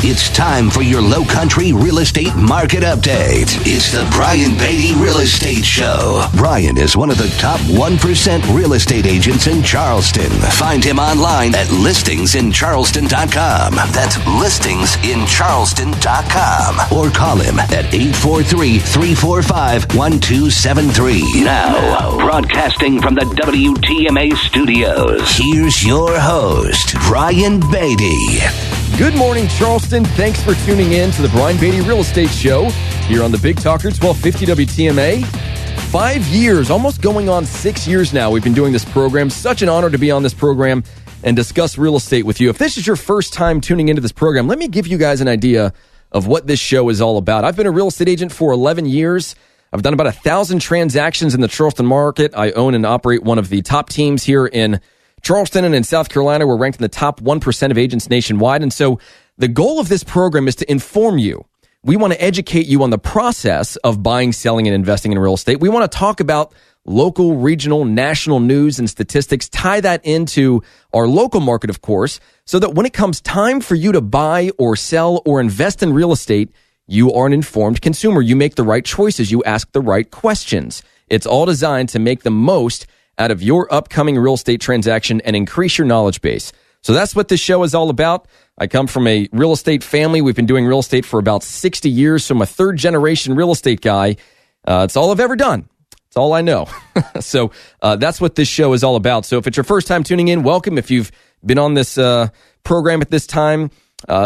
It's time for your Low Country real estate market update. It's the Brian Beatty Real Estate Show. Brian is one of the top 1% real estate agents in Charleston. Find him online at listingsincharleston.com. That's listingsincharleston.com. Or call him at 843-345-1273. Now, broadcasting from the WTMA studios, here's your host, Brian Beatty. Good morning, Charleston. Thanks for tuning in to the Brian Beatty Real Estate Show here on the Big Talker 1250 WTMA. 5 years, almost going on 6 years now, we've been doing this program. Such an honor to be on this program and discuss real estate with you. If this is your first time tuning into this program, let me give you guys an idea of what this show is all about. I've been a real estate agent for 11 years. I've done about 1,000 transactions in the Charleston market. I own and operate one of the top teams here in Charleston and in South Carolina. We're ranked in the top 1% of agents nationwide. And so the goal of this program is to inform you. We want to educate you on the process of buying, selling, and investing in real estate. We want to talk about local, regional, national news and statistics, tie that into our local market, of course, so that when it comes time for you to buy or sell or invest in real estate, you are an informed consumer. You make the right choices. You ask the right questions. It's all designed to make the most out of your upcoming real estate transaction and increase your knowledge base. So that's what this show is all about. I come from a real estate family. We've been doing real estate for about 60 years. So I'm a third generation real estate guy. It's all I've ever done. It's all I know. So that's what this show is all about. So if it's your first time tuning in, welcome. If you've been on this program at this time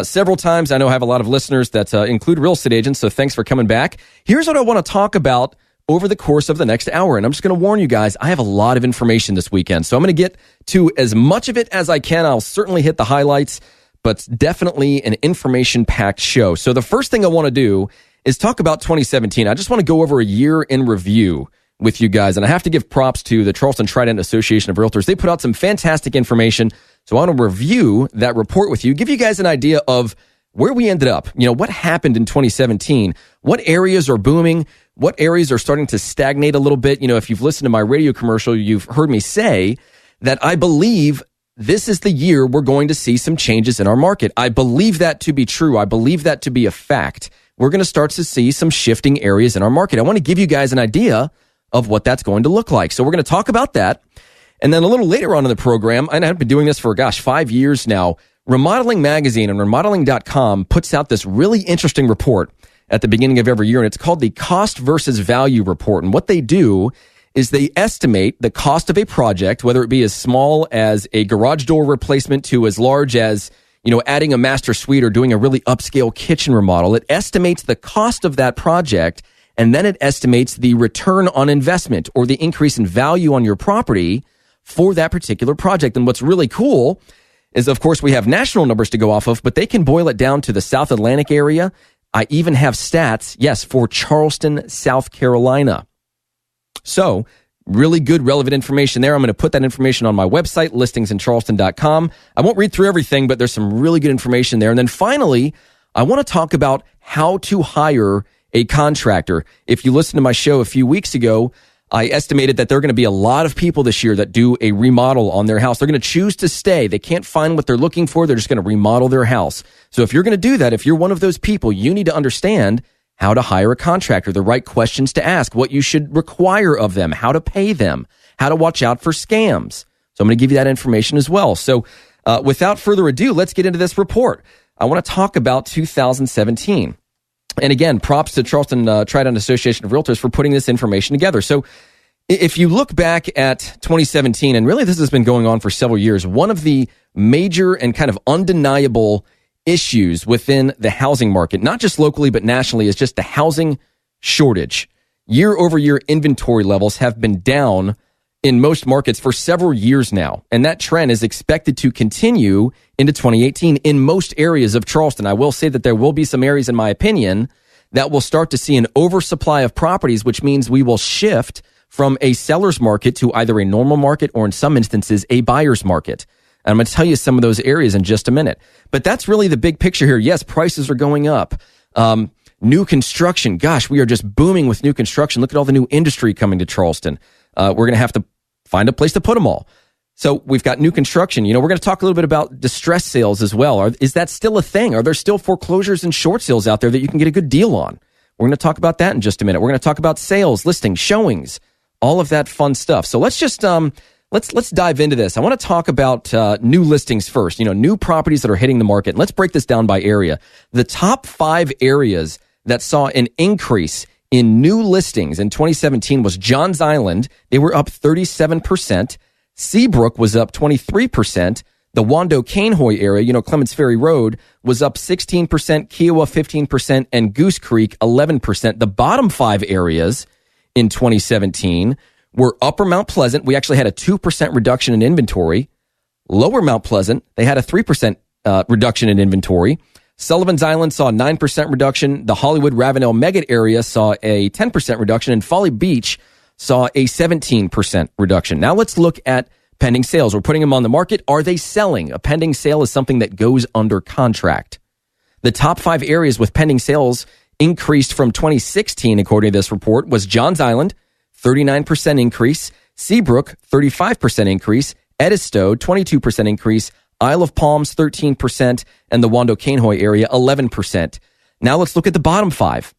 several times, I know I have a lot of listeners that include real estate agents. So thanks for coming back. Here's what I want to talk about over the course of the next hour. And I'm just going to warn you guys, I have a lot of information this weekend. So I'm going to get to as much of it as I can. I'll certainly hit the highlights, but definitely an information-packed show. So the first thing I want to do is talk about 2017. I just want to go over a year in review with you guys. And I have to give props to the Charleston Trident Association of Realtors. They put out some fantastic information. So I want to review that report with you, give you guys an idea of where we ended up. You know, what happened in 2017? What areas are booming? What areas are starting to stagnate a little bit? You know, if you've listened to my radio commercial, you've heard me say that I believe this is the year we're going to see some changes in our market. I believe that to be true. I believe that to be a fact. We're going to start to see some shifting areas in our market. I want to give you guys an idea of what that's going to look like. So we're going to talk about that. And then a little later on in the program, and I've been doing this for, 5 years now, Remodeling Magazine and remodeling.com puts out this really interesting report at the beginning of every year, and it's called the Cost versus Value Report. And what they do is they estimate the cost of a project, whether it be as small as a garage door replacement to as large as, you know, adding a master suite or doing a really upscale kitchen remodel. It estimates the cost of that project, and then it estimates the return on investment or the increase in value on your property for that particular project. And what's really cool is, of course, we have national numbers to go off of, but they can boil it down to the South Atlantic area. I even have stats, yes, for Charleston, South Carolina. So, really good, relevant information there. I'm going to put that information on my website, listingsincharleston.com. I won't read through everything, but there's some really good information there. And then finally, I want to talk about how to hire a contractor. If you listened to my show a few weeks ago, I estimated that there are going to be a lot of people this year that do a remodel on their house. They're going to choose to stay. They can't find what they're looking for. They're just going to remodel their house. So if you're going to do that, if you're one of those people, you need to understand how to hire a contractor, the right questions to ask, what you should require of them, how to pay them, how to watch out for scams. So I'm going to give you that information as well. So without further ado, let's get into this report. I want to talk about 2017. And again, props to Charleston Trident Association of Realtors for putting this information together. So if you look back at 2017, and really this has been going on for several years, one of the major and kind of undeniable issues within the housing market, not just locally but nationally, is just the housing shortage. Year over year inventory levels have been down in most markets for several years now. And that trend is expected to continue into 2018 in most areas of Charleston. I will say that there will be some areas, in my opinion, that will start to see an oversupply of properties, which means we will shift from a seller's market to either a normal market or in some instances, a buyer's market. And I'm going to tell you some of those areas in just a minute. But that's really the big picture here. Yes, prices are going up. New construction. Gosh, we are just booming with new construction. Look at all the new industry coming to Charleston. We're going to have to find a place to put them all. So we've got new construction. We're going to talk a little bit about distress sales as well. Is that still a thing? Are there still foreclosures and short sales out there that you can get a good deal on? We're going to talk about that in just a minute. We're going to talk about sales, listings, showings, all of that fun stuff. So let's just let's dive into this. I want to talk about new listings first. New properties that are hitting the market. And let's break this down by area. The top 5 areas that saw an increase in new listings in 2017 was Johns Island. They were up 37%. Seabrook was up 23%. The Wando-Cainhoy area, Clements Ferry Road, was up 16%, Kiowa 15%, and Goose Creek 11%. The bottom 5 areas in 2017 were Upper Mount Pleasant. We actually had a 2% reduction in inventory. Lower Mount Pleasant, they had a 3% reduction in inventory. Sullivan's Island saw a 9% reduction. The Hollywood-Ravenel-Meggett area saw a 10% reduction, and Folly Beach saw a 17% reduction. Now let's look at pending sales. We're putting them on the market. Are they selling? A pending sale is something that goes under contract. The top 5 areas with pending sales increased from 2016, according to this report, was Johns Island, 39% increase, Seabrook, 35% increase, Edisto, 22% increase, Isle of Palms, 13%, and the Wando-Cainhoy area, 11%. Now let's look at the bottom 5.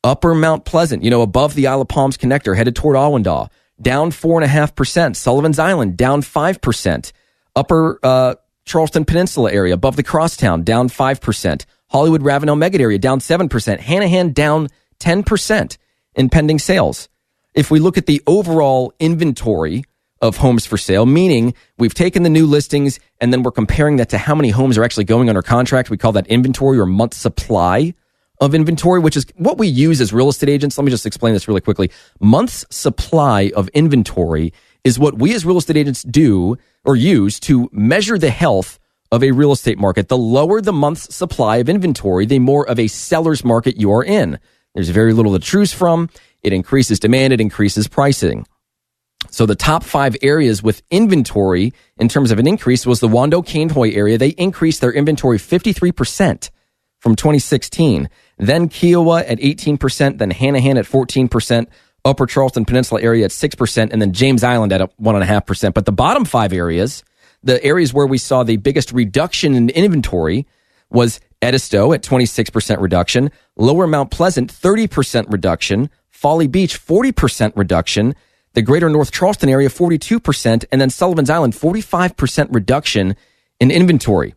Upper Mount Pleasant, above the Isle of Palms connector, headed toward Awendaw, down 4.5%. Sullivan's Island, down 5%. Upper Charleston Peninsula area, above the Crosstown, down 5%. Hollywood-Ravenel-Meggett area, down 7%. Hanahan, down 10% in pending sales. If we look at the overall inventory of homes for sale, meaning we've taken the new listings and then we're comparing that to how many homes are actually going under contract, we call that inventory or month supply of inventory, which is what we use as real estate agents. Let me just explain this really quickly. Month's supply of inventory is what we as real estate agents do or use to measure the health of a real estate market. The lower the month's supply of inventory, the more of a seller's market you are in. There's very little to choose from. It increases demand. It increases pricing. So the top 5 areas with inventory in terms of an increase was the Wando-Cainhoy area. They increased their inventory 53% from 2016. Then Kiowa at 18%, then Hanahan at 14%, Upper Charleston Peninsula area at 6%, and then James Island at 1.5%. But the bottom 5 areas, the areas where we saw the biggest reduction in inventory, was Edisto at 26% reduction, Lower Mount Pleasant 30% reduction, Folly Beach 40% reduction, the Greater North Charleston area 42%, and then Sullivan's Island 45% reduction in inventory.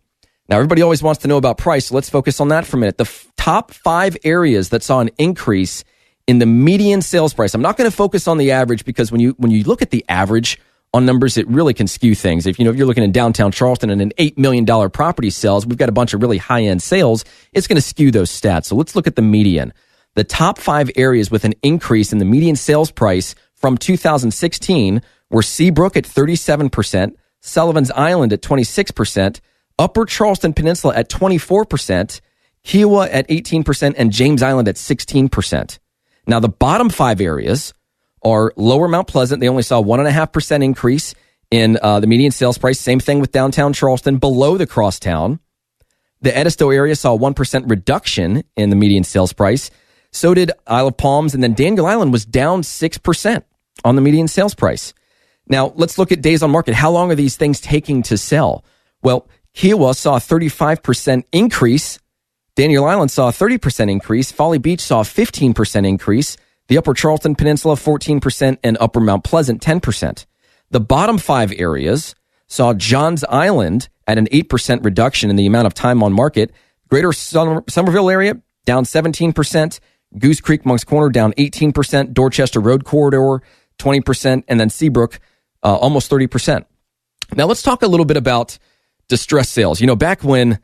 Now, everybody always wants to know about price, so let's focus on that for a minute. The top 5 areas that saw an increase in the median sales price. I'm not going to focus on the average because when you look at the average on numbers, it really can skew things. If you're looking in downtown Charleston and an $8 million property sells, we've got a bunch of really high-end sales, it's going to skew those stats. So let's look at the median. The top 5 areas with an increase in the median sales price from 2016 were Seabrook at 37%, Sullivan's Island at 26%, Upper Charleston Peninsula at 24%, Kiowa at 18%, and James Island at 16%. Now, the bottom 5 areas are Lower Mount Pleasant. They only saw a 1.5% increase in the median sales price. Same thing with downtown Charleston, below the Crosstown. The Edisto area saw a 1% reduction in the median sales price. So did Isle of Palms, and then Daniel Island was down 6% on the median sales price. Now, let's look at days on market. How long are these things taking to sell? Well, Kiowa saw a 35% increase. Daniel Island saw a 30% increase. Folly Beach saw a 15% increase. The Upper Charleston Peninsula, 14%, and Upper Mount Pleasant, 10%. The bottom 5 areas saw Johns Island at an 8% reduction in the amount of time on market. Greater Somerville area, down 17%. Goose Creek, Moncks Corner, down 18%. Dorchester Road Corridor, 20%. And then Seabrook, almost 30%. Now, let's talk a little bit about distress sales. Back when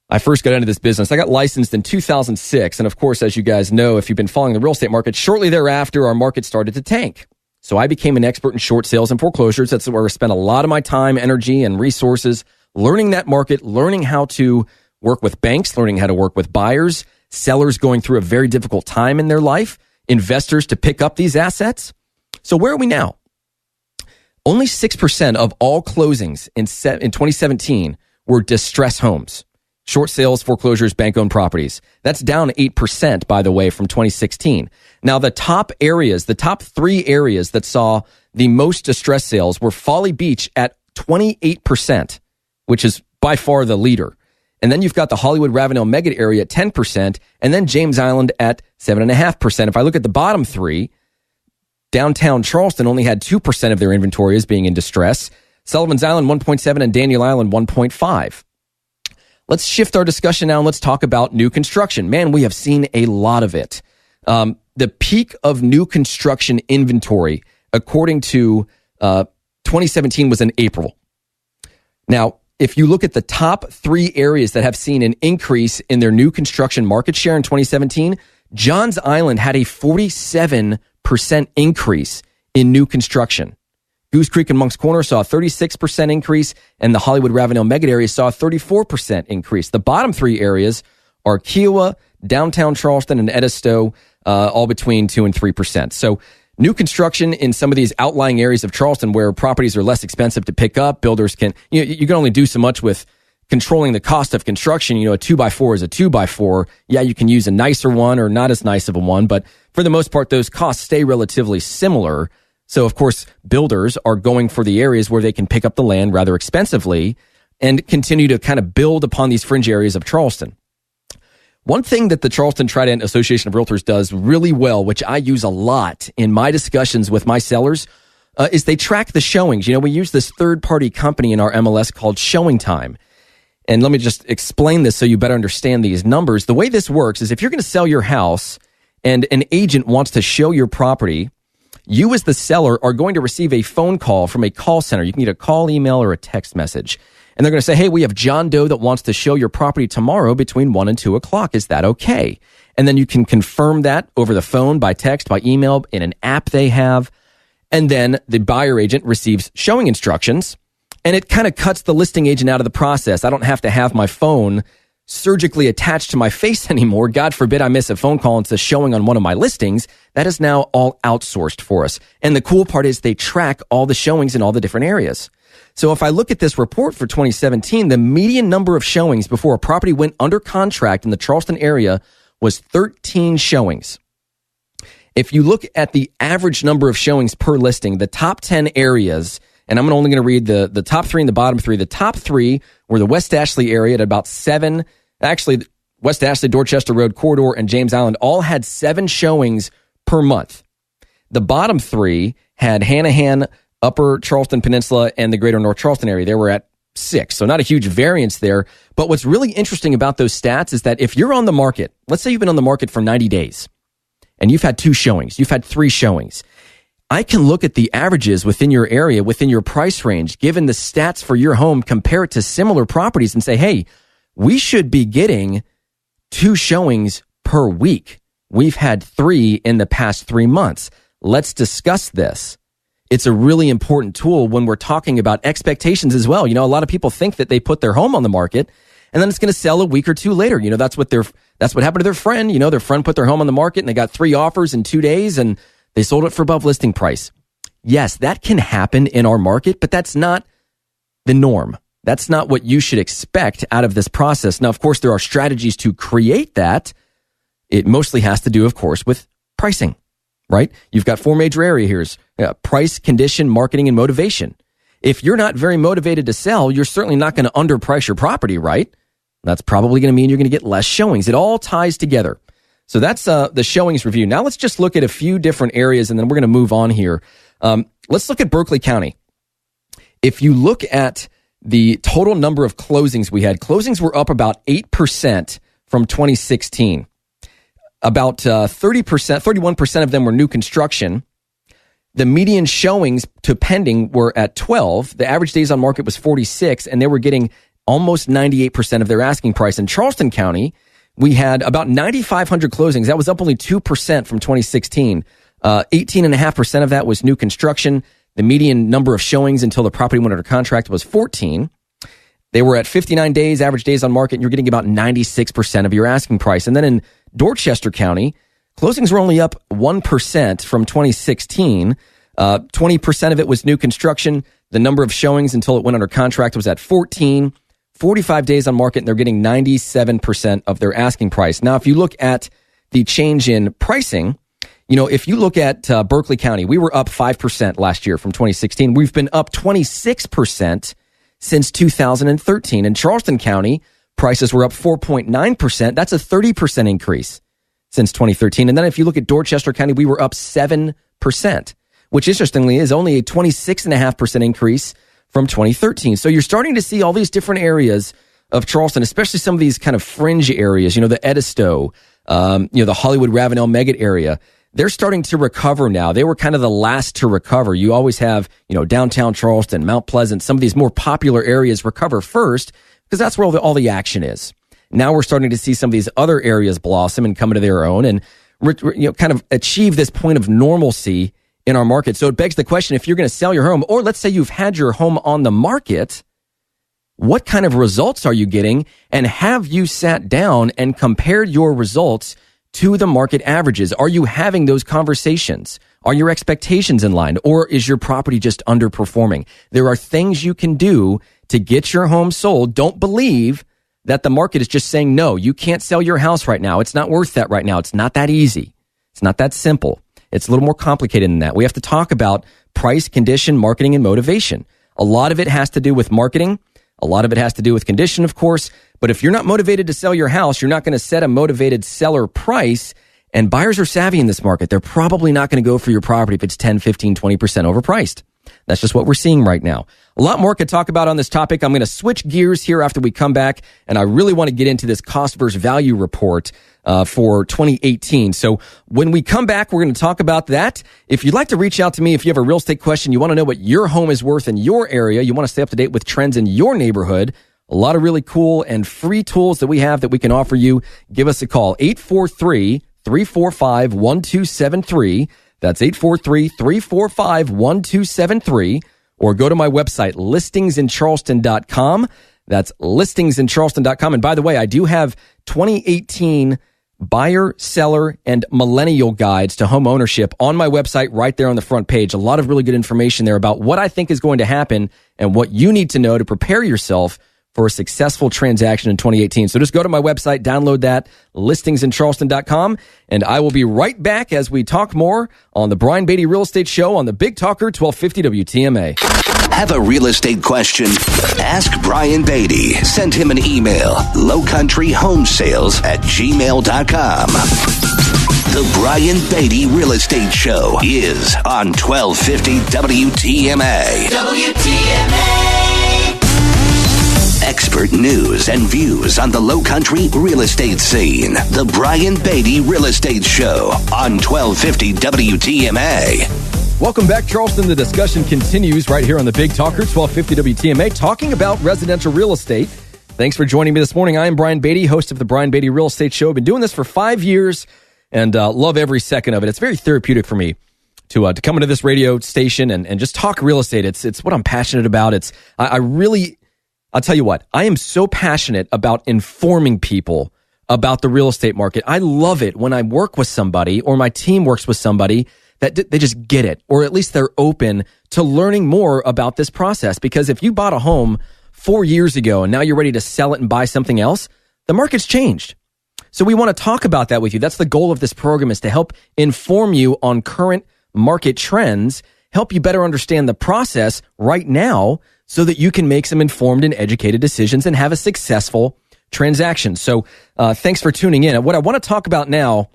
I first got into this business, I got licensed in 2006. And of course, as you guys know, if you've been following the real estate market, shortly thereafter, our market started to tank. So I became an expert in short sales and foreclosures. That's where I spent a lot of my time, energy, and resources learning that market, learning how to work with banks, learning how to work with buyers, sellers going through a very difficult time in their life, investors to pick up these assets. So where are we now? Only 6% of all closings in 2017 were distress homes. Short sales, foreclosures, bank-owned properties. That's down 8%, by the way, from 2016. Now, the top 3 areas that saw the most distressed sales were Folly Beach at 28%, which is by far the leader. And then you've got the Hollywood Ravenel Megate area at 10%, and then James Island at 7.5%. If I look at the bottom three, downtown Charleston only had 2% of their inventory as being in distress. Sullivan's Island 1.7 and Daniel Island 1.5. Let's shift our discussion now and let's talk about new construction. Man, we have seen a lot of it. The peak of new construction inventory, according to 2017, was in April. Now, if you look at the top three areas that have seen an increase in their new construction market share in 2017, Johns Island had a 47% increase in new construction. Goose Creek and Moncks Corner saw a 36% increase, and the Hollywood Ravenel Megate area saw a 34% increase. The bottom three areas are Kiowa, downtown Charleston, and Edisto, all between 2 and 3%. So new construction in some of these outlying areas of Charleston where properties are less expensive to pick up, builders can, you can only do so much with controlling the cost of construction. A 2x4 is a 2x4. Yeah, you can use a nicer one or not as nice of a one, but for the most part, those costs stay relatively similar. So, of course, builders are going for the areas where they can pick up the land rather expensively and continue to kind of build upon these fringe areas of Charleston. One thing that the Charleston Trident Association of Realtors does really well, which I use a lot in my discussions with my sellers, is they track the showings. We use this third-party company in our MLS called Showing Time. And let me just explain this so you better understand these numbers. The way this works is if you're going to sell your house and an agent wants to show your property, you as the seller are going to receive a phone call from a call center. You can get a call, email, or a text message. And they're going to say, hey, we have John Doe that wants to show your property tomorrow between 1 and 2 o'clock. Is that okay? And then you can confirm that over the phone, by text, by email, in an app they have. And then the buyer agent receives showing instructions. And it kind of cuts the listing agent out of the process. I don't have to have my phone surgically attached to my face anymore. God forbid I miss a phone call and it's a showing on one of my listings. That is now all outsourced for us. And the cool part is they track all the showings in all the different areas. So if I look at this report for 2017, the median number of showings before a property went under contract in the Charleston area was 13 showings. If you look at the average number of showings per listing, the top 10 areas, and I'm only going to read the top three and the bottom three. The top three were the West Ashley area at about 7. Actually, West Ashley, Dorchester Road Corridor, and James Island all had 7 showings per month. The bottom three had Hanahan, Upper Charleston Peninsula, and the Greater North Charleston area. They were at 6, so not a huge variance there. But what's really interesting about those stats is that if you're on the market, let's say you've been on the market for 90 days, and you've had 2 showings, you've had 3 showings, I can look at the averages within your area, within your price range, given the stats for your home, compare it to similar properties and say, hey, we should be getting 2 showings per week. We've had 3 in the past 3 months. Let's discuss this. It's a really important tool when we're talking about expectations as well. A lot of people think that they put their home on the market and then it's going to sell a week or 2 later. That's what happened to their friend. Their friend put their home on the market and they got 3 offers in 2 days and they sold it for above listing price. Yes, that can happen in our market, but that's not the norm. That's not what you should expect out of this process. Now, of course, there are strategies to create that. It mostly has to do, of course, with pricing, right? You've got 4 major areas here: price, condition, marketing, and motivation. If you're not very motivated to sell, you're certainly not going to underprice your property, right? That's probably going to mean you're going to get less showings. It all ties together. So that's the showings review. Now let's just look at a few different areas, and then we're going to move on here. Let's look at Berkeley County. If you look at the total number of closings we had, closings were up about 8% from 2016. About 31% of them were new construction. The median showings to pending were at 12. The average days on market was 46, and they were getting almost 98% of their asking price. In Charleston County, we had about 9,500 closings. That was up only 2% from 2016. 18.5% of that was new construction. The median number of showings until the property went under contract was 14. They were at 59 days, average days on market, and you're getting about 96% of your asking price. And then in Dorchester County, closings were only up 1% from 2016. 20% of it was new construction. The number of showings until it went under contract was at 14. 45 days on market, and they're getting 97% of their asking price. Now, if you look at the change in pricing, if you look at Berkeley County, we were up 5% last year from 2016. We've been up 26% since 2013. In Charleston County, prices were up 4.9%. That's a 30% increase since 2013. And then if you look at Dorchester County, we were up 7%, which interestingly is only a 26.5% increase from 2013. So you're starting to see all these different areas of Charleston, especially some of these kind of fringe areas, the Edisto, the Hollywood Ravenel Megget area. They're starting to recover now. They were kind of the last to recover. You always have, downtown Charleston, Mount Pleasant, some of these more popular areas recover first because that's where all the action is. Now we're starting to see some of these other areas blossom and come into their own and, kind of achieve this point of normalcy in our market. So it begs the question, if you're going to sell your home, or let's say you've had your home on the market, what kind of results are you getting? And have you sat down and compared your results to the market averages? Are you having those conversations? Are your expectations in line? Or is your property just underperforming? There are things you can do to get your home sold. Don't believe that the market is just saying, no, you can't sell your house right now. It's not worth that right now. It's not that easy. It's not that simple. It's a little more complicated than that. We have to talk about price, condition, marketing, and motivation. A lot of it has to do with marketing. A lot of it has to do with condition, of course. But if you're not motivated to sell your house, you're not going to set a motivated seller price. And buyers are savvy in this market. They're probably not going to go for your property if it's 10, 15, 20% overpriced. That's just what we're seeing right now. A lot more could talk about on this topic. I'm going to switch gears here after we come back. And I really want to get into this cost versus value report for 2018. So when we come back, we're going to talk about that. If you'd like to reach out to me, if you have a real estate question, you want to know what your home is worth in your area, you want to stay up to date with trends in your neighborhood, a lot of really cool and free tools that we have that we can offer you. Give us a call, 843-345-1273. That's 843-345-1273. Or go to my website, listingsincharleston.com. That's listingsincharleston.com. And by the way, I do have 2018 buyer, seller, and millennial guides to home ownership on my website right there on the front page. A lot of really good information there about what I think is going to happen and what you need to know to prepare yourself for a successful transaction in 2018. So just go to my website, download that, listingsincharleston.com, and I will be right back as we talk more on the Brian Beatty Real Estate Show on the Big Talker 1250 WTMA. Have a real estate question? Ask Brian Beatty. Send him an email, lowcountryhomesales@gmail.com. The Brian Beatty Real Estate Show is on 1250 WTMA. WTMA. Expert news and views on the Low Country real estate scene. The Brian Beatty Real Estate Show on 1250 WTMA. Welcome back, Charleston. The discussion continues right here on the Big Talker, 1250 WTMA, talking about residential real estate. Thanks for joining me this morning. I am Brian Beatty, host of the Brian Beatty Real Estate Show. I've been doing this for 5 years and love every second of it. It's very therapeutic for me to come into this radio station and just talk real estate. It's what I'm passionate about. I'll tell you what, I am so passionate about informing people about the real estate market. I love it when I work with somebody or my team works with somebody that they just get it, or at least they're open to learning more about this process. Because if you bought a home 4 years ago and now you're ready to sell it and buy something else, the market's changed. So we want to talk about that with you. That's the goal of this program, is to help inform you on current market trends, help you better understand the process right now so that you can make some informed and educated decisions and have a successful transaction. So thanks for tuning in. And what I want to talk about now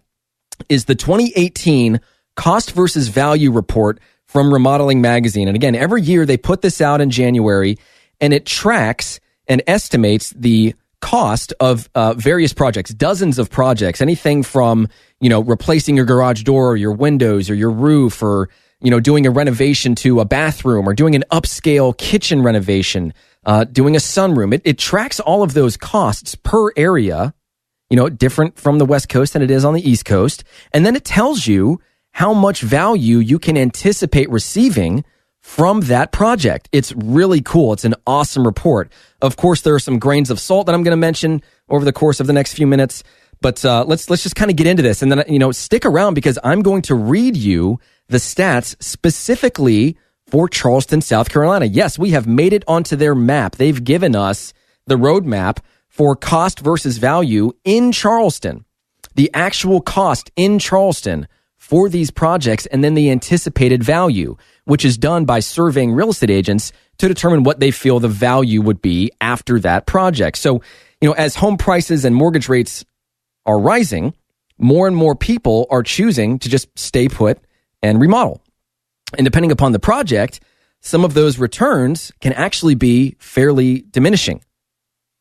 is the 2018 Cost versus Value report from Remodeling Magazine. And again, every year they put this out in January, and it tracks and estimates the cost of various projects, dozens of projects, anything from, replacing your garage door or your windows or your roof, or doing a renovation to a bathroom, or doing an upscale kitchen renovation, doing a sunroom. It tracks all of those costs per area, different from the West Coast than it is on the East Coast. And then it tells you how much value you can anticipate receiving from that project. It's really cool. It's an awesome report. Of course, there are some grains of salt that I'm going to mention over the course of the next few minutes. But let's just kind of get into this. And then, stick around, because I'm going to read you the stats specifically for Charleston, South Carolina. Yes, we have made it onto their map. They've given us the roadmap for cost versus value in Charleston. The actual cost in Charleston for these projects and then the anticipated value, which is done by surveying real estate agents to determine what they feel the value would be after that project. So, as home prices and mortgage rates are rising, more and more people are choosing to just stay put and remodel. And depending upon the project, some of those returns can actually be fairly diminishing.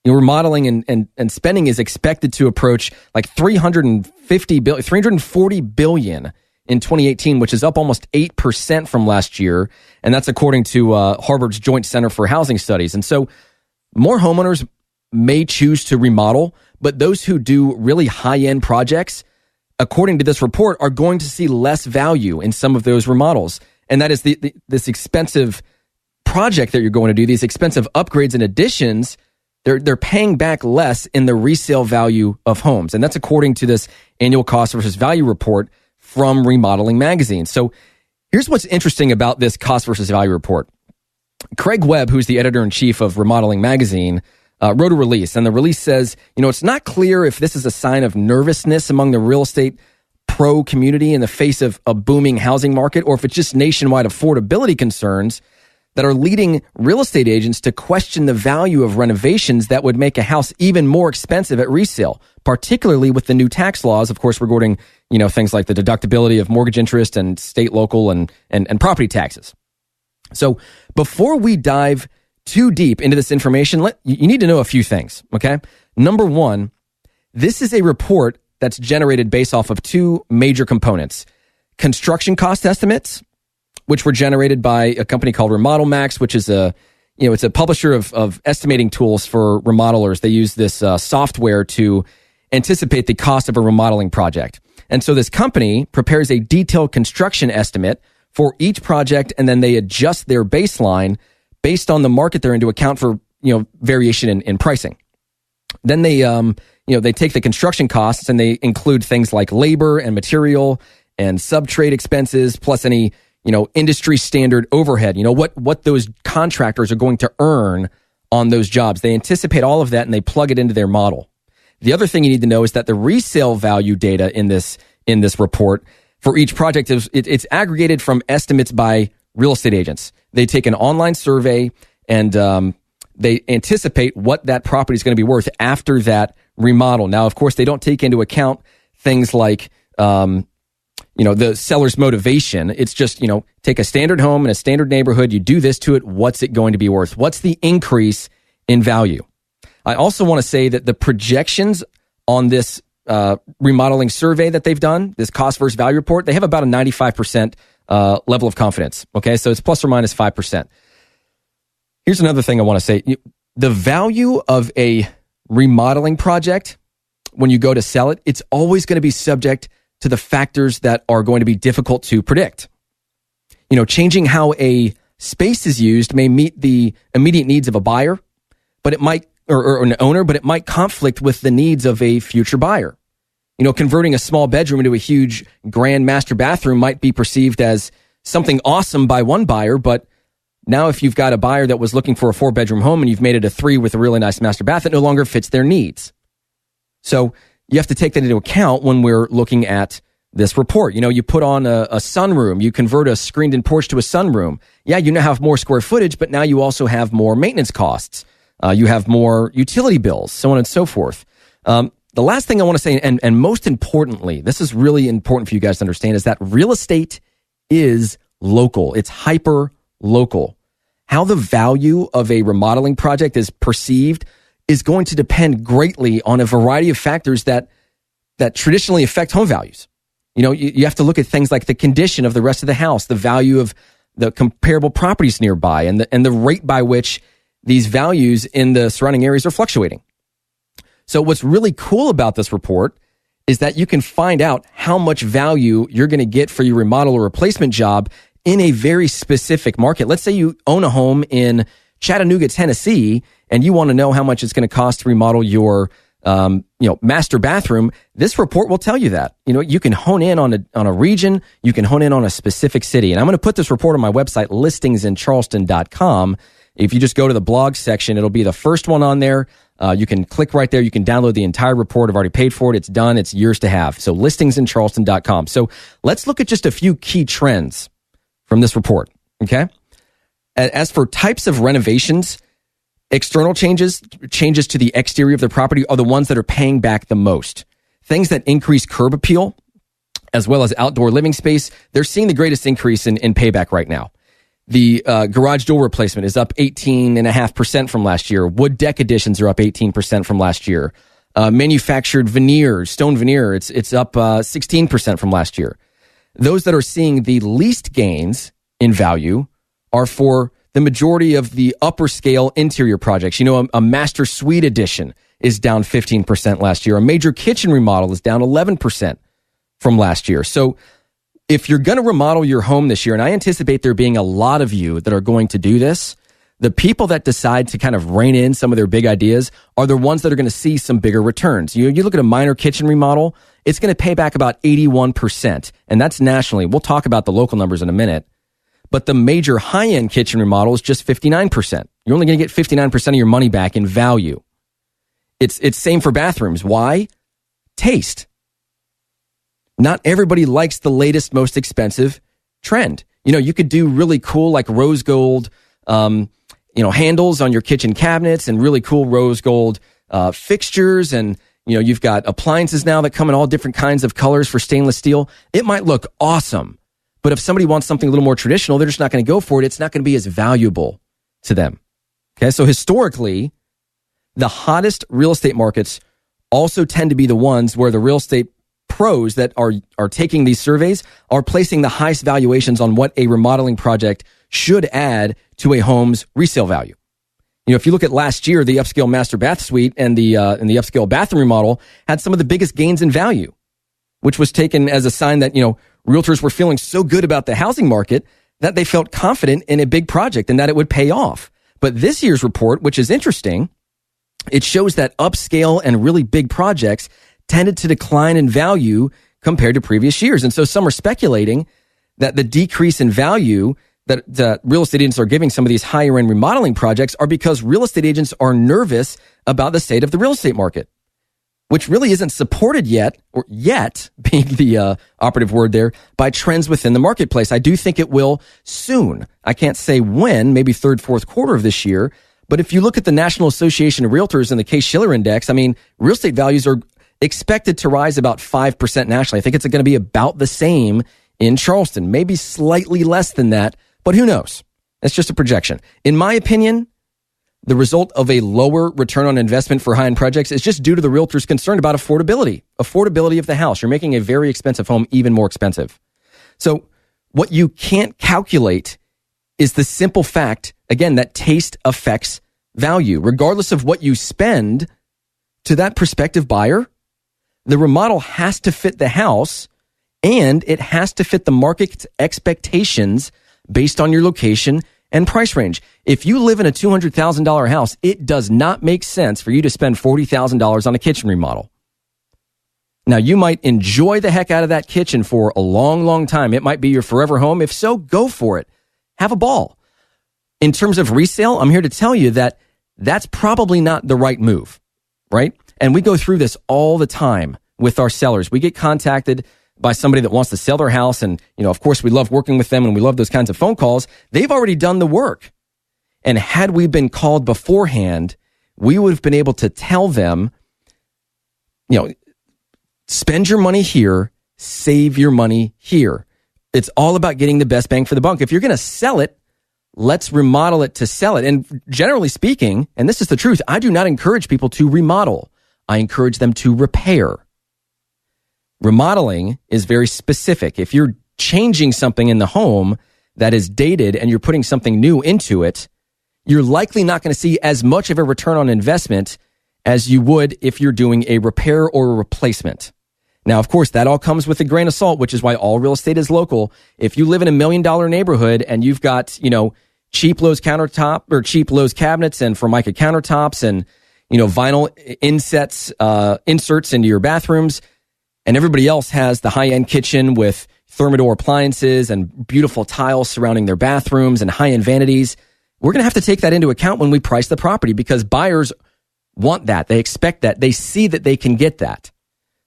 Remodeling and spending is expected to approach like $340 billion in 2018, which is up almost 8% from last year. And that's according to Harvard's Joint Center for Housing Studies. And so more homeowners may choose to remodel, but those who do really high-end projects, according to this report, are going to see less value in some of those remodels. And that is this expensive project that you're going to do, these expensive upgrades and additions. They're paying back less in the resale value of homes. And that's according to this annual cost versus value report from Remodeling Magazine. So here's what's interesting about this cost versus value report. Craig Webb, who's the editor-in-chief of Remodeling Magazine, wrote a release. And the release says, it's not clear if this is a sign of nervousness among the real estate pro community in the face of a booming housing market, or if it's just nationwide affordability concerns that are leading real estate agents to question the value of renovations that would make a house even more expensive at resale, particularly with the new tax laws, of course, regarding, things like the deductibility of mortgage interest and state, local, and property taxes. So before we dive too deep into this information, you need to know a few things, okay? Number one, this is a report that's generated based off of two major components: construction cost estimates, which were generated by a company called Remodel Max, which is it's a publisher of estimating tools for remodelers. They use this software to anticipate the cost of a remodeling project. And so this company prepares a detailed construction estimate for each project, and then they adjust their baseline based on the market they're in to account for, variation in pricing. Then they take the construction costs and they include things like labor and material and subtrade expenses, plus any industry standard overhead, what those contractors are going to earn on those jobs. They anticipate all of that and they plug it into their model. The other thing you need to know is that the resale value data in this report for each project it's aggregated from estimates by real estate agents. They take an online survey and they anticipate what that property is going to be worth after that remodel. Now, of course, they don't take into account things like the seller's motivation. It's just, take a standard home in a standard neighborhood, you do this to it, what's it going to be worth? What's the increase in value? I also want to say that the projections on this remodeling survey that they've done, this cost versus value report, they have about a 95% level of confidence. Okay, so it's plus or minus 5%. Here's another thing I want to say. The value of a remodeling project, when you go to sell it, it's always going to be subject to the factors that are going to be difficult to predict. Changing how a space is used may meet the immediate needs of a buyer, but it might, or an owner, but it might conflict with the needs of a future buyer. Converting a small bedroom into a huge grand master bathroom might be perceived as something awesome by one buyer, but now if you've got a buyer that was looking for a 4-bedroom home and you've made it a 3 with a really nice master bath, it no longer fits their needs. So you have to take that into account when we're looking at this report. You put on a sunroom, you convert a screened-in porch to a sunroom. Yeah, you now have more square footage, but now you also have more maintenance costs. You have more utility bills, so on and so forth. The last thing I want to say, and most importantly, this is really important for you guys to understand, is that real estate is local. It's hyper local. How the value of a remodeling project is perceived is going to depend greatly on a variety of factors that traditionally affect home values. You have to look at things like the condition of the rest of the house, the value of the comparable properties nearby, and the rate by which these values in the surrounding areas are fluctuating. So what's really cool about this report is that you can find out how much value you're going to get for your remodel or replacement job in a very specific market. Let's say you own a home in Chattanooga, Tennessee, and you want to know how much it's going to cost to remodel your master bathroom. This report will tell you that. You can hone in on a region, you can hone in on a specific city. And I'm going to put this report on my website, listingsincharleston.com. If you just go to the blog section, it'll be the first one on there. You can click right there. You can download the entire report. I've already paid for it. It's done. It's yours to have. So listingsincharleston.com. So let's look at just a few key trends from this report. Okay. As for types of renovations, external changes to the exterior of the property are the ones that are paying back the most. Things that increase curb appeal, as well as outdoor living space, they're seeing the greatest increase in payback right now. The garage door replacement is up 18.5% from last year. Wood deck additions are up 18% from last year. Manufactured veneers, stone veneer, it's up 16% from last year. Those that are seeing the least gains in value are for the majority of the upper scale interior projects. You know, a master suite addition is down 15% last year. A major kitchen remodel is down 11% from last year. So if you're going to remodel your home this year, and I anticipate there being a lot of you that are going to do this, the people that decide to kind of rein in some of their big ideas are the ones that are going to see some bigger returns. You look at a minor kitchen remodel, it's going to pay back about 81%. And that's nationally. We'll talk about the local numbers in a minute. But the major high-end kitchen remodel is just 59%. You're only going to get 59% of your money back in value. It's same for bathrooms. Why? Taste. Not everybody likes the latest, most expensive trend. You know, you could do really cool, like rose gold, handles on your kitchen cabinets and really cool rose gold fixtures. And, you know, you've got appliances now that come in all different kinds of colors for stainless steel. It might look awesome, but if somebody wants something a little more traditional, they're just not going to go for it. It's not going to be as valuable to them. Okay, so historically, the hottest real estate markets also tend to be the ones where the real estate pros that are taking these surveys are placing the highest valuations on what a remodeling project should add to a home's resale value. You know, if you look at last year, the upscale master bath suite and the upscale bathroom remodel had some of the biggest gains in value, which was taken as a sign that, you know, realtors were feeling so good about the housing market that they felt confident in a big project and that it would pay off. But this year's report, which is interesting, it shows that upscale and really big projects tended to decline in value compared to previous years. And so some are speculating that the decrease in value that real estate agents are giving some of these higher end remodeling projects are because real estate agents are nervous about the state of the real estate market, which really isn't supported yet, or yet being the operative word there, by trends within the marketplace. I do think it will soon. I can't say when, maybe third, fourth quarter of this year. But if you look at the National Association of Realtors and the Case-Shiller Index, I mean, real estate values are expected to rise about 5% nationally. I think it's going to be about the same in Charleston, maybe slightly less than that, but who knows? That's just a projection. In my opinion, the result of a lower return on investment for high-end projects is just due to the realtors concerned about affordability of the house. You're making a very expensive home even more expensive. So what you can't calculate is the simple fact, again, that taste affects value. Regardless of what you spend, to that prospective buyer, the remodel has to fit the house and it has to fit the market's expectations based on your location and price range. If you live in a $200,000 house, it does not make sense for you to spend $40,000 on a kitchen remodel. Now, you might enjoy the heck out of that kitchen for a long, long time. It might be your forever home. If so, go for it. Have a ball. In terms of resale, I'm here to tell you that that's probably not the right move, right? And we go through this all the time with our sellers. We get contacted by somebody that wants to sell their house. And, you know, of course, we love working with them and we love those kinds of phone calls. They've already done the work. And had we been called beforehand, we would have been able to tell them, you know, spend your money here, save your money here. It's all about getting the best bang for the buck. If you're going to sell it, let's remodel it to sell it. And generally speaking, and this is the truth, I do not encourage people to remodel. I encourage them to repair. Remodeling is very specific. If you're changing something in the home that is dated and you're putting something new into it, you're likely not going to see as much of a return on investment as you would if you're doing a repair or a replacement. Now, of course, that all comes with a grain of salt, which is why all real estate is local. If you live in $1 million neighborhood and you've got, you know, cheap Lowe's countertop or cheap Lowe's cabinets and Formica countertops and, you know, vinyl inserts into your bathrooms, and everybody else has the high-end kitchen with Thermador appliances and beautiful tiles surrounding their bathrooms and high-end vanities, we're going to have to take that into account when we price the property because buyers want that. They expect that. They see that they can get that.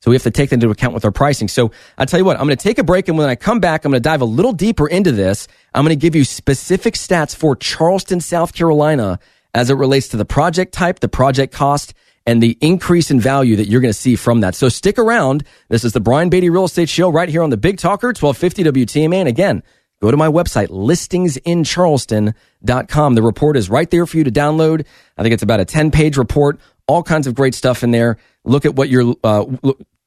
So we have to take that into account with our pricing. So I'll tell you what, I'm going to take a break, and when I come back, I'm going to dive a little deeper into this. I'm going to give you specific stats for Charleston, South Carolina, as it relates to the project type, the project cost, and the increase in value that you're going to see from that. So stick around. This is the Brian Beatty Real Estate Show right here on the Big Talker, 1250 WTMA. And again, go to my website, listingsincharleston.com. The report is right there for you to download. I think it's about a 10-page report, all kinds of great stuff in there. Look at what you're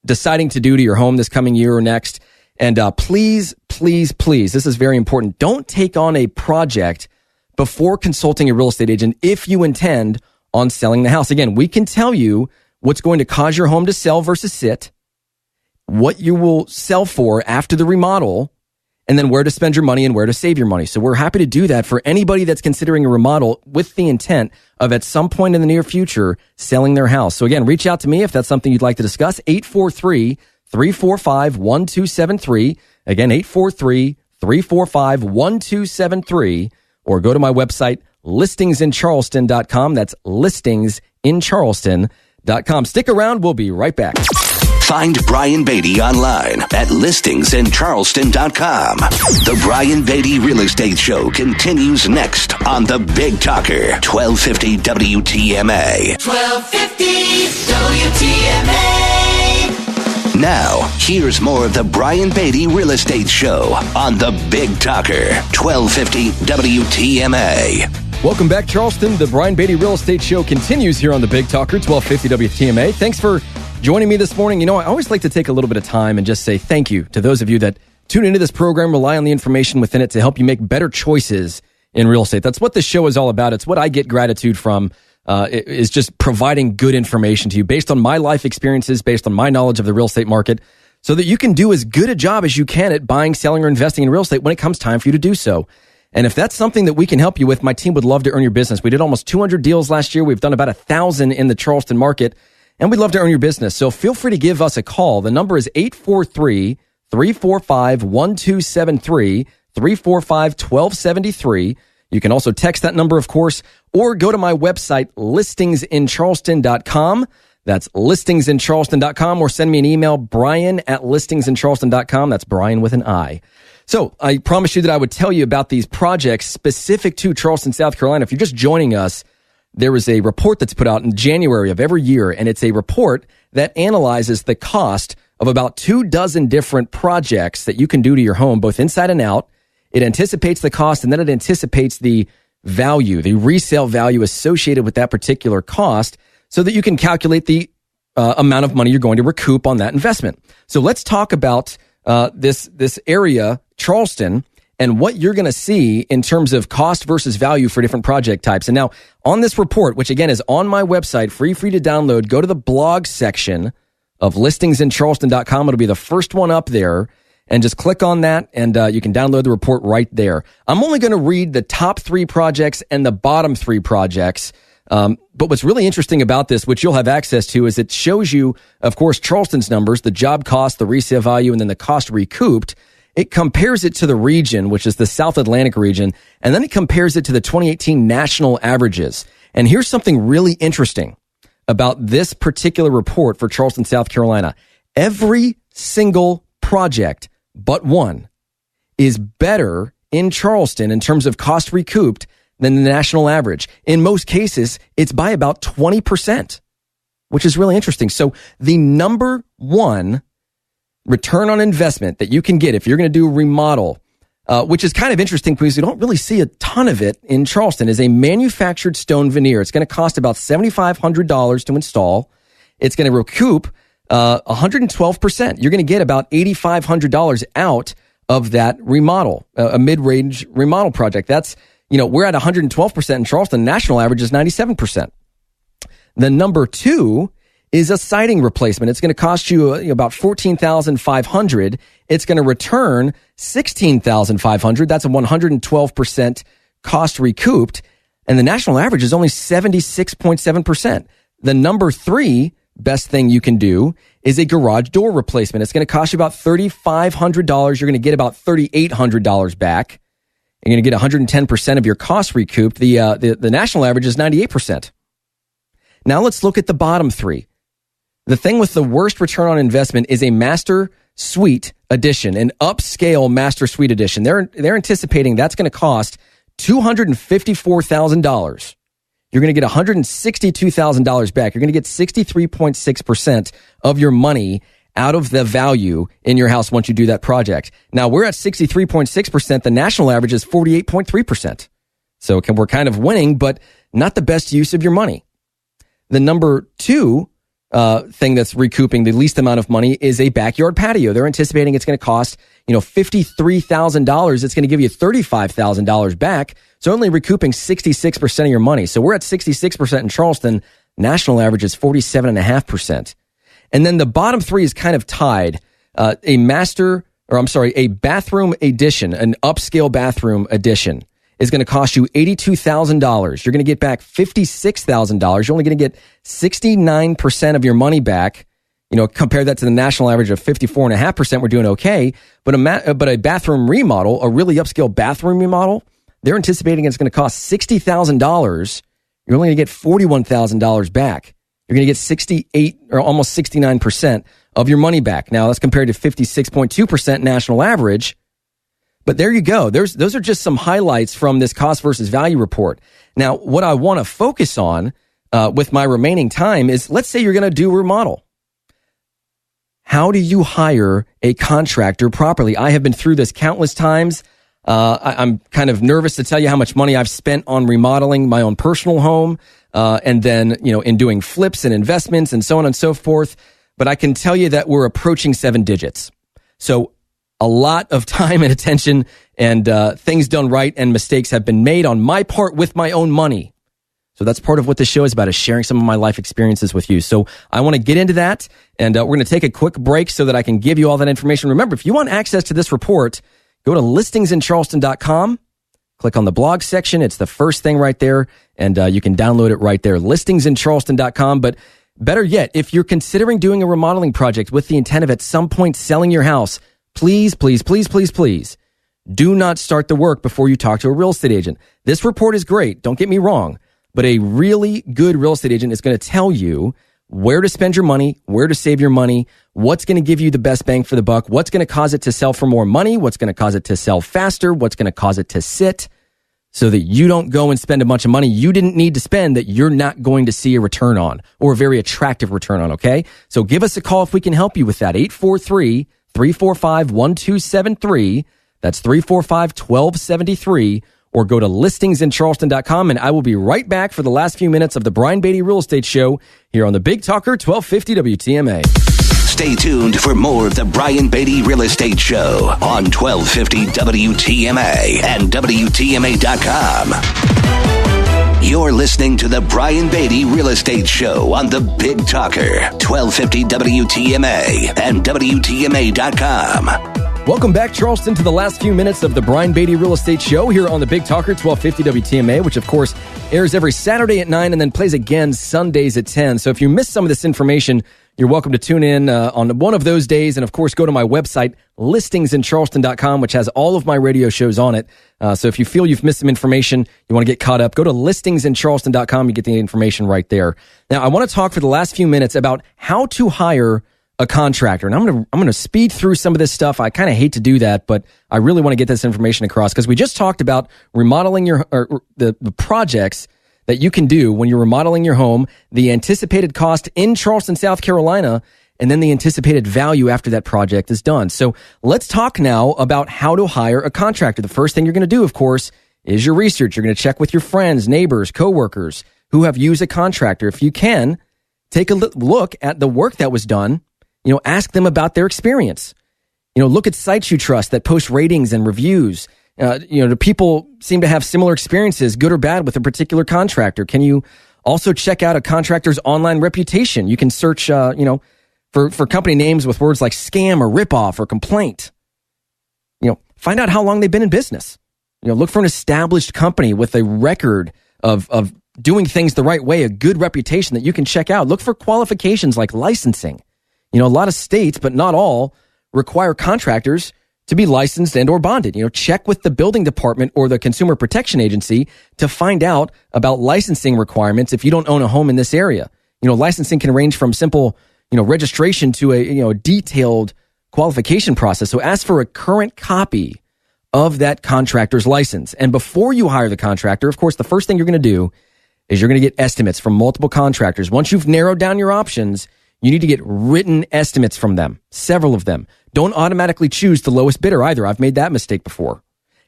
deciding to do to your home this coming year or next. And please, please, please, this is very important. Don't take on a project before consulting a real estate agent if you intend on selling the house. Again, we can tell you what's going to cause your home to sell versus sit, what you will sell for after the remodel, and then where to spend your money and where to save your money. So we're happy to do that for anybody that's considering a remodel with the intent of at some point in the near future selling their house. So again, reach out to me if that's something you'd like to discuss. 843-345-1273. Again, 843-345-1273. Or go to my website, listingsincharleston.com. That's listingsincharleston.com. Stick around. We'll be right back. Find Brian Beatty online at listingsincharleston.com. The Brian Beatty Real Estate Show continues next on the Big Talker, 1250 WTMA. 1250 WTMA. Now, here's more of the Brian Beatty Real Estate Show on the Big Talker, 1250 WTMA. Welcome back, Charleston. The Brian Beatty Real Estate Show continues here on the Big Talker, 1250 WTMA. Thanks for joining me this morning. You know, I always like to take a little bit of time and just say thank you to those of you that tune into this program, rely on the information within it to help you make better choices in real estate. That's what this show is all about. It's what I get gratitude from, is just providing good information to you based on my life experiences, based on my knowledge of the real estate market, so that you can do as good a job as you can at buying, selling, or investing in real estate when it comes time for you to do so. And if that's something that we can help you with, my team would love to earn your business. We did almost 200 deals last year. We've done about 1,000 in the Charleston market. And we'd love to earn your business. So feel free to give us a call. The number is 843-345-1273, 345-1273. You can also text that number, of course, or go to my website, listingsincharleston.com. That's listingsincharleston.com, or send me an email, brian@listingsincharleston.com. That's Brian with an I. So I promised you that I would tell you about these projects specific to Charleston, South Carolina. If you're just joining us, there is a report that's put out in January of every year, and it's a report that analyzes the cost of about 24 different projects that you can do to your home, both inside and out. It anticipates the cost, and then it anticipates the value, the resale value associated with that particular cost, so that you can calculate the amount of money you're going to recoup on that investment. So let's talk about this area, Charleston, and what you're going to see in terms of cost versus value for different project types. And now on this report, which again is on my website, free to download, go to the blog section of listingsincharleston.com. It'll be the first one up there, and just click on that, and you can download the report right there. I'm only going to read the top 3 projects and the bottom 3 projects. But what's really interesting about this, which you'll have access to, is it shows you, of course, Charleston's numbers, the job cost, the resale value, and then the cost recouped. It compares it to the region, which is the South Atlantic region, and then it compares it to the 2018 national averages. And here's something really interesting about this particular report for Charleston, South Carolina. Every single project but one is better in Charleston in terms of cost recouped than the national average. In most cases, it's by about 20%, which is really interesting. So the number one return on investment that you can get if you're going to do a remodel, which is kind of interesting because you don't really see a ton of it in Charleston, is a manufactured stone veneer. It's going to cost about $7,500 to install. It's going to recoup 112%. You're going to get about $8,500 out of that remodel, a mid-range remodel project. That's, we're at 112% in Charleston. National average is 97%. The number 2 is a siding replacement. It's going to cost you about $14,500. It's going to return $16,500. That's a 112% cost recouped. And the national average is only 76.7%. The number 3 best thing you can do is a garage door replacement. It's going to cost you about $3,500. You're going to get about $3,800 back. You're going to get 110% of your cost recouped. The national average is 98%. Now let's look at the bottom three. The thing with the worst return on investment is a master suite edition, an upscale master suite edition. They're anticipating that's going to cost $254,000. You're going to get $162,000 back. You're going to get 63.6% of your money out of the value in your house once you do that project. Now, we're at 63.6%. The national average is 48.3%. So we're kind of winning, but not the best use of your money. The number two thing that's recouping the least amount of money is a backyard patio. They're anticipating it's going to cost, $53,000. It's going to give you $35,000 back. So only recouping 66% of your money. So we're at 66% in Charleston. National average is 47.5%. And then the bottom three is kind of tied. A bathroom edition, an upscale bathroom edition is going to cost you $82,000. You're going to get back $56,000. You're only going to get 69% of your money back. Compare that to the national average of 54.5%. We're doing okay. But a bathroom remodel, a really upscale bathroom remodel, they're anticipating it's going to cost $60,000. You're only going to get $41,000 back. You're going to get 68 or almost 69% of your money back. Now, that's compared to 56.2% national average. But there you go. Those are just some highlights from this cost versus value report. Now, what I want to focus on with my remaining time is, let's say you're going to do a remodel. How do you hire a contractor properly? I have been through this countless times. I'm kind of nervous to tell you how much money I've spent on remodeling my own personal home, and then, in doing flips and investments and so on and so forth. But I can tell you that we're approaching 7 digits. So a lot of time and attention and things done right and mistakes have been made on my part with my own money. So that's part of what this show is about, is sharing some of my life experiences with you. So I want to get into that, and we're going to take a quick break so that I can give you all that information. Remember, if you want access to this report, go to listingsincharleston.com, click on the blog section. It's the first thing right there, and you can download it right there, listingsincharleston.com. But better yet, if you're considering doing a remodeling project with the intent of at some point selling your house, please, please, please, please, please, do not start the work before you talk to a real estate agent. This report is great, don't get me wrong, but a really good real estate agent is going to tell you where to spend your money, where to save your money, what's going to give you the best bang for the buck, what's going to cause it to sell for more money, what's going to cause it to sell faster, what's going to cause it to sit, so that you don't go and spend a bunch of money you didn't need to spend that you're not going to see a return on, or a very attractive return on, okay? So give us a call if we can help you with that. 843-345-1273. That's 345-1273. Or go to listingsincharleston.com, and I will be right back for the last few minutes of the Brian Beatty Real Estate Show here on the Big Talker 1250 WTMA. Stay tuned for more of the Brian Beatty Real Estate Show on 1250 WTMA and WTMA.com. You're listening to the Brian Beatty Real Estate Show on the Big Talker, 1250 WTMA and WTMA.com. Welcome back, Charleston, to the last few minutes of the Brian Beatty Real Estate Show here on the Big Talker, 1250 WTMA, which, of course, airs every Saturday at 9 and then plays again Sundays at 10. So if you missed some of this information, you're welcome to tune in on one of those days. And, of course, go to my website, listingsincharleston.com, which has all of my radio shows on it. So if you feel you've missed some information, you want to get caught up, go to listingsincharleston.com. You get the information right there. Now, I want to talk for the last few minutes about how to hire a contractor. And I'm going to speed through some of this stuff. I kind of hate to do that, but I really want to get this information across, because we just talked about remodeling the projects that you can do when you're remodeling your home, the anticipated cost in Charleston, South Carolina, and then the anticipated value after that project is done. So let's talk now about how to hire a contractor. The first thing you're going to do, of course, is your research. You're going to check with your friends, neighbors, coworkers who have used a contractor. If you can, take a look at the work that was done. Ask them about their experience. Look at sites you trust that post ratings and reviews. Do people seem to have similar experiences, good or bad, with a particular contractor? Can you also check out a contractor's online reputation? You can search, for company names with words like scam or ripoff or complaint. Find out how long they've been in business. Look for an established company with a record of doing things the right way, a good reputation that you can check out. Look for qualifications like licensing. A lot of states, but not all, require contractors to be licensed and or bonded. Check with the building department or the Consumer Protection Agency to find out about licensing requirements if you don't own a home in this area. Licensing can range from simple, registration to a detailed qualification process. So ask for a current copy of that contractor's license. And before you hire the contractor, of course, the first thing you're going to do is you're going to get estimates from multiple contractors. Once you've narrowed down your options, you need to get written estimates from them, several of them. Don't automatically choose the lowest bidder either. I've made that mistake before.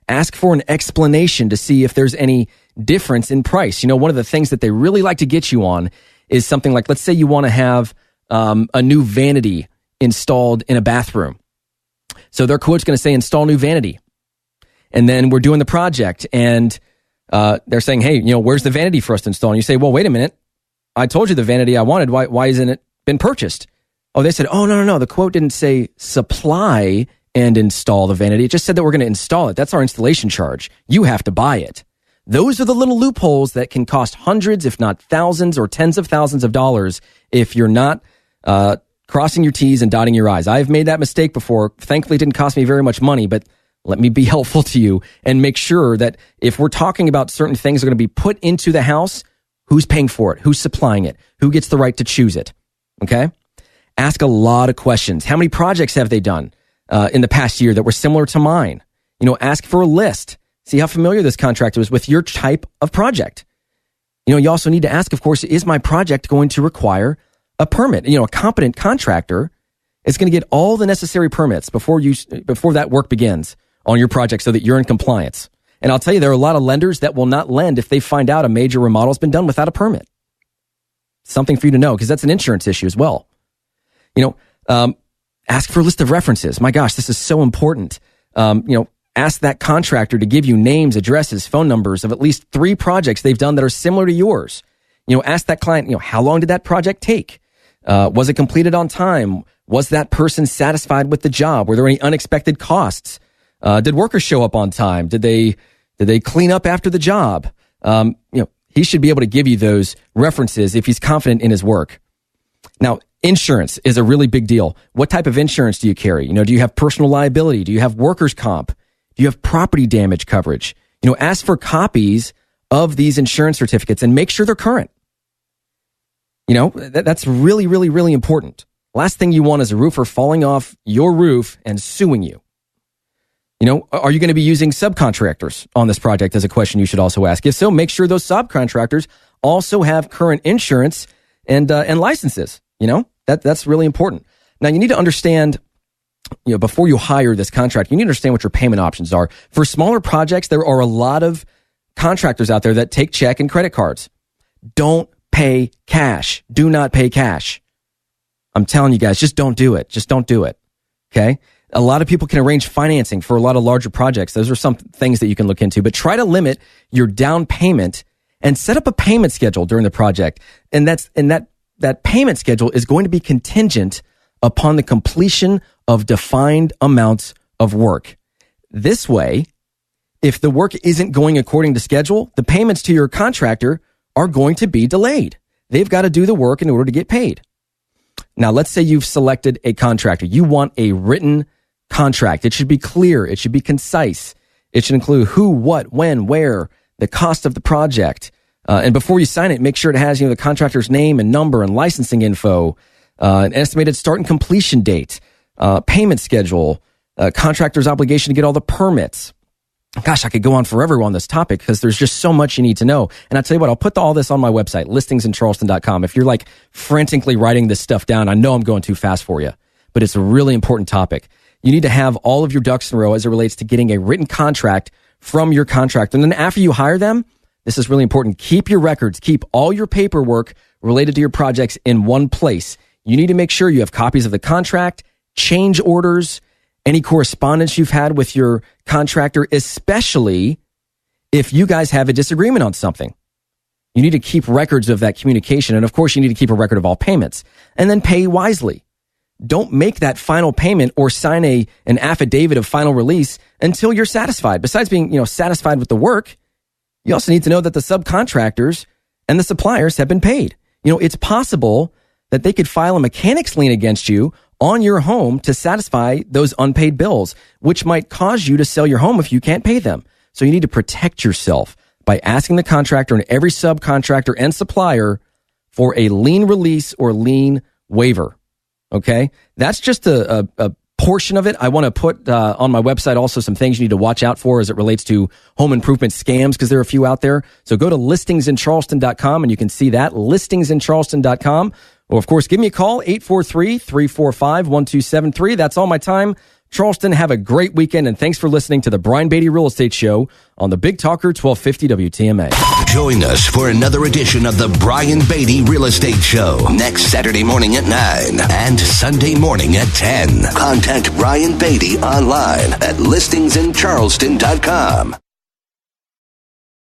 Ask for an explanation to see if there's any difference in price. One of the things that they really like to get you on is something like, let's say you want to have a new vanity installed in a bathroom. So their quote's going to say install new vanity. And then we're doing the project and they're saying, hey, where's the vanity for us to install? And you say, well, wait a minute. I told you the vanity I wanted. Why isn't it been purchased? Oh, they said, oh, no. The quote didn't say supply and install the vanity. It just said that we're going to install it. That's our installation charge. You have to buy it. Those are the little loopholes that can cost hundreds, if not thousands or tens of thousands of dollars if you're not crossing your T's and dotting your I's. I've made that mistake before. Thankfully, it didn't cost me very much money, but let me be helpful to you and make sure that if we're talking about certain things that are going to be put into the house, who's paying for it? Who's supplying it? Who gets the right to choose it? Okay? Ask a lot of questions. How many projects have they done in the past year that were similar to mine? Ask for a list. See how familiar this contractor is with your type of project. You also need to ask, of course, is my project going to require a permit? A competent contractor is going to get all the necessary permits before that work begins on your project so that you're in compliance. And I'll tell you, there are a lot of lenders that will not lend if they find out a major remodel's been done without a permit. Something for you to know, because that's an insurance issue as well. Ask for a list of references. My gosh, this is so important. Ask that contractor to give you names, addresses, phone numbers of at least 3 projects they've done that are similar to yours. Ask that client, how long did that project take? Was it completed on time? Was that person satisfied with the job? Were there any unexpected costs? Did workers show up on time? Did they clean up after the job? He should be able to give you those references if he's confident in his work. Now, insurance is a really big deal. What type of insurance do you carry? Do you have personal liability? Do you have workers' comp? Do you have property damage coverage? Ask for copies of these insurance certificates and make sure they're current. That's really, really, really important. Last thing you want is a roofer falling off your roof and suing you. Are you going to be using subcontractors on this project is a question you should also ask. If so, make sure those subcontractors also have current insurance and licenses. That's really important. Now, you need to understand, before you hire this contractor, you need to understand what your payment options are. For smaller projects, there are a lot of contractors out there that take check and credit cards. Don't pay cash. Do not pay cash. I'm telling you guys, just don't do it. Just don't do it. Okay? A lot of people can arrange financing for a lot of larger projects. Those are some things that you can look into, but try to limit your down payment and set up a payment schedule during the project. And that payment schedule is going to be contingent upon the completion of defined amounts of work. This way, if the work isn't going according to schedule, the payments to your contractor are going to be delayed. They've got to do the work in order to get paid. Now, let's say you've selected a contractor. You want a written contract. It should be clear. It should be concise. It should include who, what, when, where, the cost of the project. And before you sign it, make sure it has, the contractor's name and number and licensing info, an estimated start and completion date, payment schedule, contractor's obligation to get all the permits. Gosh, I could go on forever on this topic because there's just so much you need to know. And I'll tell you what, I'll put all this on my website, listingsincharleston.com. If you're like frantically writing this stuff down, I know I'm going too fast for you, but it's a really important topic. You need to have all of your ducks in a row as it relates to getting a written contract from your contractor. And then after you hire them, this is really important. Keep your records. Keep all your paperwork related to your projects in one place. You need to make sure you have copies of the contract, change orders, any correspondence you've had with your contractor, especially if you guys have a disagreement on something. You need to keep records of that communication. And of course, you need to keep a record of all payments and then pay wisely. Don't make that final payment or sign an affidavit of final release until you're satisfied. Besides being, satisfied with the work, you also need to know that the subcontractors and the suppliers have been paid. It's possible that they could file a mechanics lien against you on your home to satisfy those unpaid bills, which might cause you to sell your home if you can't pay them. So you need to protect yourself by asking the contractor and every subcontractor and supplier for a lien release or lien waiver. Okay? That's just a portion of it. I want to put on my website also some things you need to watch out for as it relates to home improvement scams, because there are a few out there. So go to listingsincharleston.com and you can see that, listingsincharleston.com. Or, of course, give me a call, 843-345-1273. That's all my time. Charleston, have a great weekend, and thanks for listening to the Brian Beatty Real Estate Show on the Big Talker 1250 WTMA. Join us for another edition of the Brian Beatty Real Estate Show next Saturday morning at 9 and Sunday morning at 10. Contact Brian Beatty online at listingsincharleston.com.